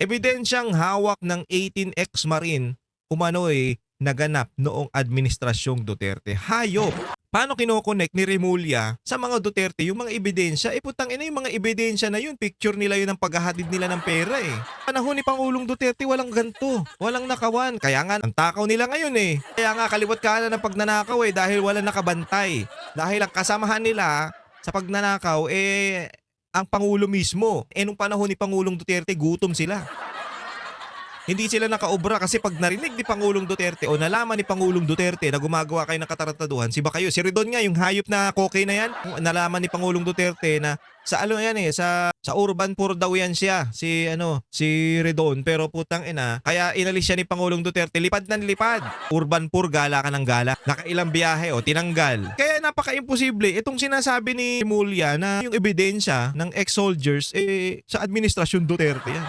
Ebidensyang hawak ng 18 ex-marine umano'y naganap noong administrasyong Duterte. Hayop! Paano kinokonek ni Remulla sa mga Duterte yung mga ebidensya? Putang ina, yung mga ebidensya na yun, picture nila yun ng paghahatid nila ng pera eh. Panahon ni Pangulong Duterte, walang ganto, walang nakawan. Kaya nga, ang takaw nila ngayon eh. Kaya nga, kaliwat kanan ng pagnanakaw eh, dahil walang nakabantay. Dahil ang kasamahan nila sa pagnanakaw ang Pangulo mismo. Nung panahon ni Pangulong Duterte, gutom sila. Hindi sila nakaobra kasi pag narinig ni Pangulong Duterte o nalaman ni Pangulong Duterte na gumagawa kayo ng katarantaduhan, si Bakayo, si Redon nga, yung hayop na koke na yan, nalaman ni Pangulong Duterte na sa sa Urban Poor daw yan siya, si Redon, pero putang ina, kaya inalis siya ni Pangulong Duterte, lipad ng lipad. Urban Poor, gala ka ng gala. Nakailang biyahe o tinanggal. Kaya napaka-imposible itong sinasabi ni Mulya na yung ebidensya ng ex-soldiers sa administrasyon Duterte yan.